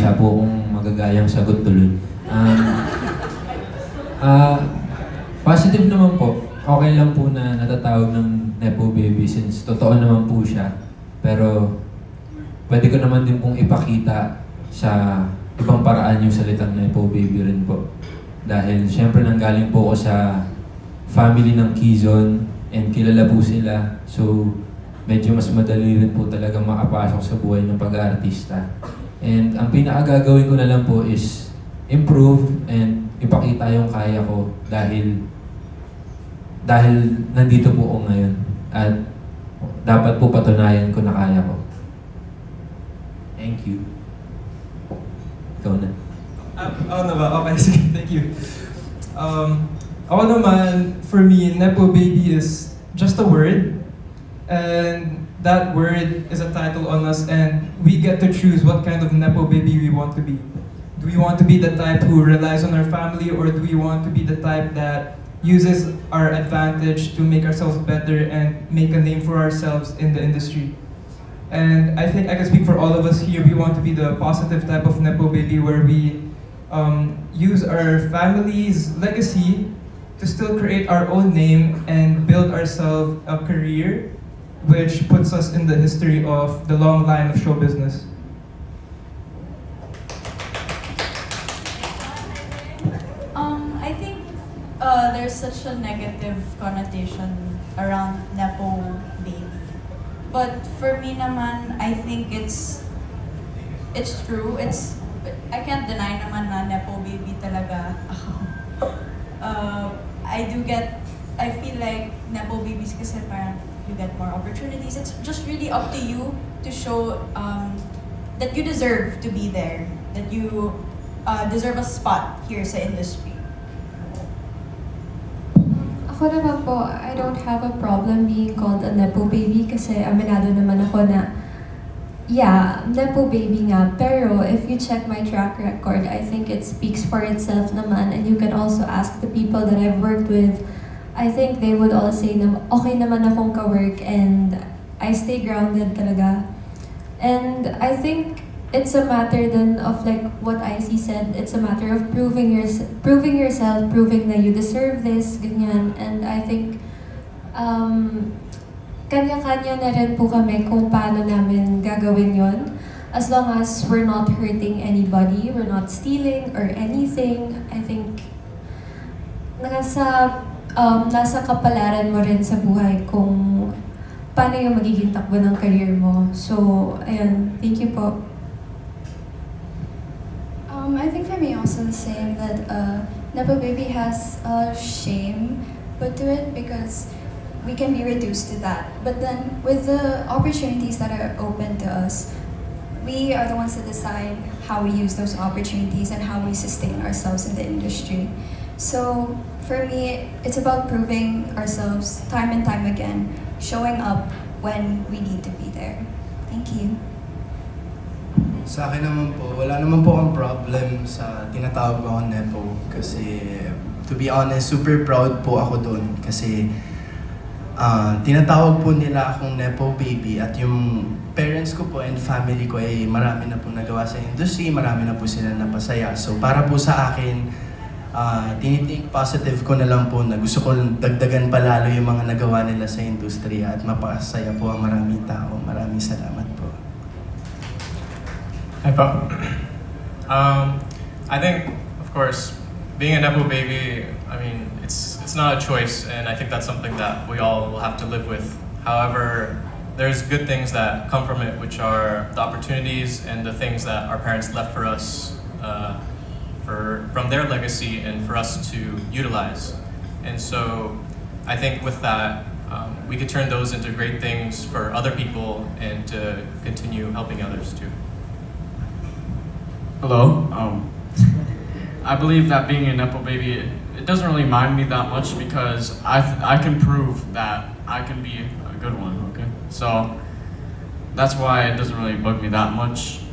nahihiya po akong magagayang sagot tuloy. Ah, Positive naman po. Okay lang po na natatawag ng Nepo Baby since totoo naman po siya. Pero pwede ko naman din pong ipakita sa ibang paraan yung salitang Nepo Baby rin po. Dahil syempre nanggaling po ako sa family ng Quezon and kilala po sila. So medyo mas madali rin po talaga makapasok sa buhay ng pag-aartista. And ang pinakagagawin ko na lang po is improve and ipakita yung kaya ko dahil nandito po ako ngayon at dapat po patunayan ko na kaya ko. Thank you. Ikaw na. Ako na ba? Okay, sige. Thank you. Ako naman, for me, Nepo Baby is just a word. And that word is a title on us and we get to choose what kind of Nepo Baby we want to be. Do we want to be the type who relies on our family, or do we want to be the type that uses our advantage to make ourselves better and make a name for ourselves in the industry? And I think I can speak for all of us here. We want to be the positive type of Nepo Baby where we use our family's legacy to still create our own name and build ourselves a career which puts us in the history of the long line of show business. I think there's such a negative connotation around Nepo Baby. But for me naman, I think it's true. I can't deny naman na Nepo Baby talaga ako. I feel like Nepo Babies kasi parang you get more opportunities. It's just really up to you to show that you deserve to be there, that you deserve a spot here sa industry. Ako naman po, I don't have a problem being called a Nepo Baby kasi aminado naman ako na, yeah, Nepo Baby nga. Pero if you check my track record, I think it speaks for itself naman. And you can also ask the people that I've worked with. I think they would all say na okay naman akong ka-work and I stay grounded talaga. And I think it's a matter then of like what IC said, it's a matter of proving yourself, proving that you deserve this, ganyan. And I think kanya-kanya na rin po kami kung paano namin gagawin yon. As long as we're not hurting anybody, we're not stealing or anything, I think nasa kapalaran mo rin sa buhay kung paano yung magiging takbo ng career mo. So, ayun, thank you po. I think for me also the same, that Nepo Baby has a lot of shame put to it because we can be reduced to that. But then with the opportunities that are open to us, we are the ones that decide how we use those opportunities and how we sustain ourselves in the industry. So for me, it's about proving ourselves time and time again, showing up when we need to be there. Thank you. Sa akin naman po, wala naman po akong problem sa tinatawag ko akong Nepo kasi to be honest, super proud po ako doon kasi tinatawag po nila akong Nepo Baby at yung parents ko po and family ko ay marami na po nagawa sa industry, marami na po sila napasaya. So para po sa akin, tinitake positive ko na lang po na gusto ko dagdagan palalo yung mga nagawa nila sa industriya at mapasaya po ang maraming tao. Maraming salamat po. Hi, Po. I think, of course, being a Nepo Baby, I mean, it's not a choice, and I think that's something that we all will have to live with. However, there's good things that come from it, which are the opportunities and the things that our parents left for us from their legacy and for us to utilize. And so I think with that, we could turn those into great things for other people and to continue helping others too. Hello. I believe that being a Nepo Baby, it doesn't really mind me that much because I can prove that I can be a good one, okay? So that's why it doesn't really bug me that much.